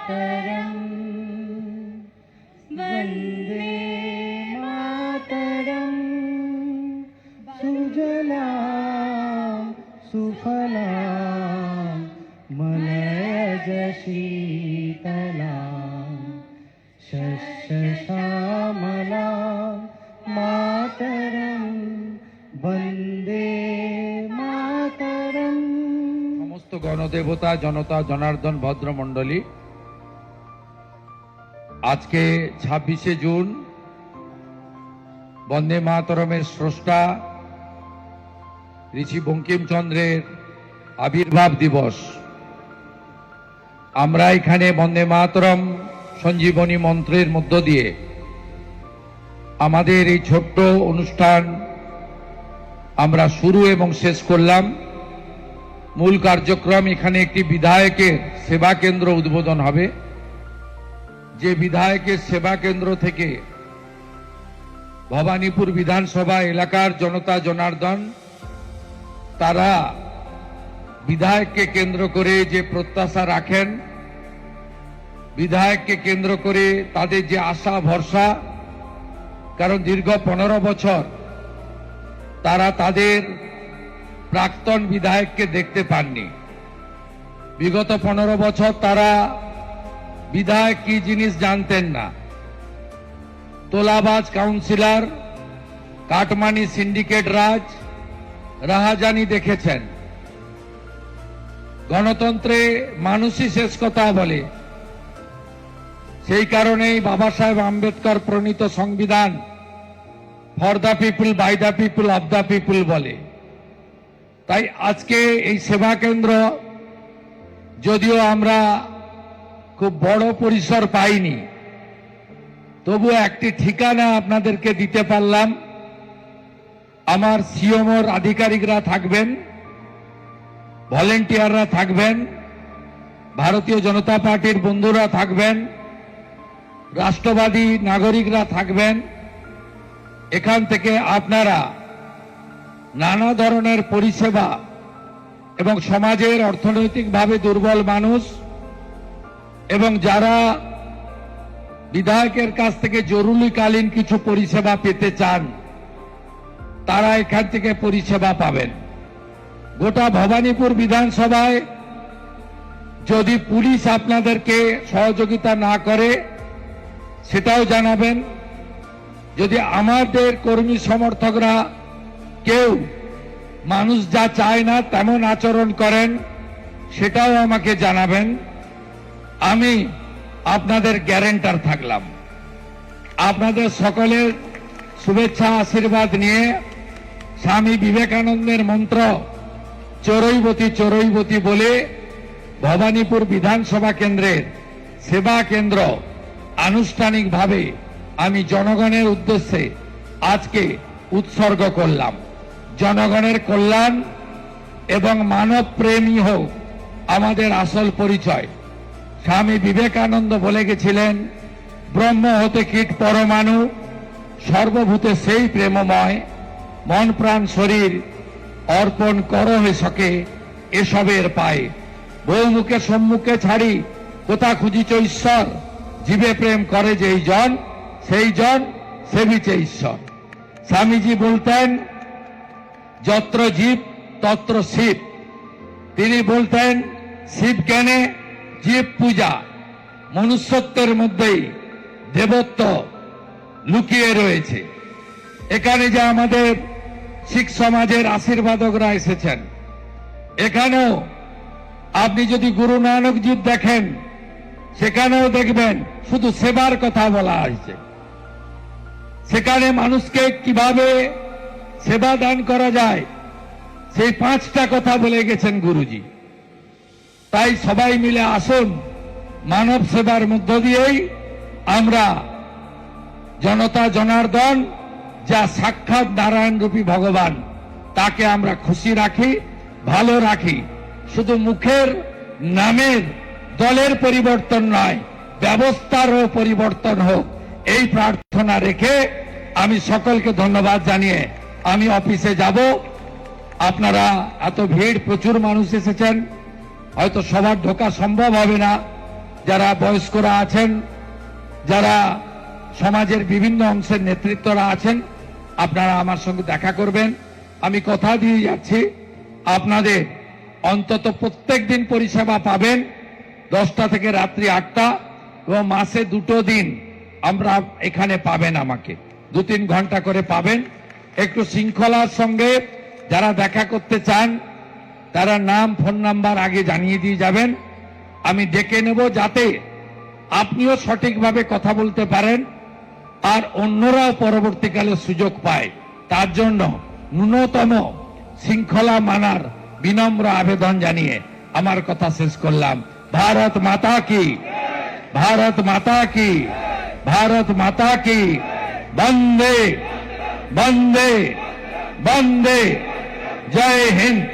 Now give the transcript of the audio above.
मातरम् वन्दे मातरम् सुजलां सुफलां मलयज शीतलां शस्यश्यामलां मातरं वन्दे मातरम्। সমস্ত গণদেবতা জনতা জনার্দন ভদ্রমণ্ডলী, আজকে 26শে জুন বন্দে মাতরমের স্রষ্টা ঋষি বঙ্কিমচন্দ্রের আবির্ভাব দিবস। আমরা এখানে বন্দে মাতরম সঞ্জীবনী মন্ত্রের মধ্য দিয়ে আমাদের এই ছোট্ট অনুষ্ঠান আমরা শুরু এবং শেষ করলাম। মূল কার্যক্রম এখানে একটি বিধায়কের সেবা কেন্দ্র উদ্বোধন হবে, যে বিধায়কের সেবা কেন্দ্র থেকে ভবানীপুর বিধানসভা এলাকার জনতা জনার্দন তারা বিধায়ককে কেন্দ্র করে যে প্রত্যাশা রাখেন, বিধায়ককে কেন্দ্র করে তাদের যে আশা ভরসা, কারণ দীর্ঘ 15 বছর তারা তাদের প্রাক্তন বিধায়ককে দেখতে পাননি। বিগত 15 বছর তারা বিধায়ক কি জিনিস জানতেন না। তোলাবাজ কাউন্সিলর, কাটমানি সিন্ডিকেট রাজ, রাহাজানি দেখেছেন। গণতন্ত্রে মানুষই শেষ কথা বলে, সেই কারণেই বাবা সাহেব আম্বেদকর প্রণীত সংবিধান for the people, by the people, of the people বলে। তাই আজকে এই সেবা কেন্দ্র যদিও আমরা খুব বড় পরিসর পাইনি, তবু একটি ঠিকানা আপনাদেরকে দিতে পারলাম। আমার সিএমওর আধিকারিকরা থাকবেন, ভলেন্টিয়াররা থাকবেন, ভারতীয় জনতা পার্টির বন্ধুরা থাকবেন, রাষ্ট্রবাদী নাগরিকরা থাকবেন। এখান থেকে আপনারা নানা ধরনের পরিষেবা এবং সমাজের অর্থনৈতিকভাবে দুর্বল মানুষ এবং যারা বিধায়কের কাছ থেকে জরুরিকালীন কিছু পরিষেবা পেতে চান, তারা এখান থেকে পরিষেবা পাবেন। গোটা ভবানীপুর বিধানসভায় যদি পুলিশ আপনাদেরকে সহযোগিতা না করে সেটাও জানাবেন। যদি আমাদের কর্মী সমর্থকরা কেউ মানুষ যা চায় না তেমন আচরণ করেন সেটাও আমাকে জানাবেন। আমি আপনাদের গ্যারান্টার থাকলাম। আপনাদের সকলের শুভেচ্ছা আশীর্বাদ নিয়ে স্বামী বিবেকানন্দের মন্ত্র চরৈবতী চরৈবতী বলে ভবানীপুর বিধানসভা কেন্দ্রের সেবা কেন্দ্র আনুষ্ঠানিকভাবে আমি জনগণের উদ্দেশ্যে আজকে উৎসর্গ করলাম। জনগণের কল্যাণ এবং মানব প্রেমই হোক আমাদের আসল পরিচয়। স্বামী বিবেকানন্দ বলে গেছিলেন, ব্রহ্ম হতে কীট পরমাণু, সর্বভূতে সেই প্রেমময়, মন প্রাণ শরীর অর্পণ করো হে সকে এসবের পায়ে। বহুমুখে সম্মুখে ছাড়ি কোথা খুঁজিছ ঈশ্বর, জীবে প্রেম করে যেই জন সেই জন সেবিছে ঈশ্বর। স্বামীজি বলতেন যত্র জীব তত্র শিব। তিনি বলতেন শিব জ্ঞানে জীব পূজা, মনুষ্যত্বের মধ্যেই দেবত্ব লুকিয়ে রয়েছে। এখানে যে আমাদের শিখ সমাজের আশীর্বাদকরা এসেছেন, এখানেও আপনি যদি গুরু নানকজির দেখেন সেখানেও দেখবেন শুধু সেবার কথা বলা হয়েছে। সেখানে মানুষকে কিভাবে সেবা দান করা যায় সেই 5টা কথা বলে গেছেন গুরুজি। তাই সবাই মিলে আসুন, মানব সেবার মধ্য দিয়েই আমরা জনতা জনার্দন যা সাক্ষাৎ নারায়ণ রূপী ভগবান তাকে আমরা খুশি রাখি, ভালো রাখি। শুধু মুখের নামের দলের পরিবর্তন নয়, ব্যবস্থারও পরিবর্তন হোক, এই প্রার্থনা রেখে আমি সকলকে ধন্যবাদ জানিয়ে আমি অফিসে যাব। আপনারা এত ভিড়, প্রচুর মানুষ এসেছেন, হয়তো সবার ঢোকা সম্ভব হবে না, যারা বয়স্করা আছেন, যারা সমাজের বিভিন্ন অংশের নেতৃত্বরা আছেন, আপনারা আমার সঙ্গে দেখা করবেন। আমি কথা দিয়ে যাচ্ছি, আপনাদের অন্তত প্রত্যেক দিন পরিষেবা পাবেন 10টা থেকে রাত্রি 8টা, এবং মাসে 2টো দিন আমরা এখানে পাবেন, আমাকে 2-3 ঘন্টা করে পাবেন। একটু শৃঙ্খলার সঙ্গে যারা দেখা করতে চান তারা নাম, ফোন নাম্বার আগে জানিয়ে দিয়ে যাবেন। আমি ডেকে নেব, যাতে আপনিও সঠিকভাবে কথা বলতে পারেন আর অন্যরাও পরবর্তীকালে সুযোগ পায়। তার জন্য ন্যূনতম শৃঙ্খলা মানার বিনম্র আবেদন জানিয়ে আমার কথা শেষ করলাম। ভারত মাতা কি, ভারত মাতা কি, ভারত মাতা কি। বন্দে বন্দে বন্দে। জয় হিন্দ।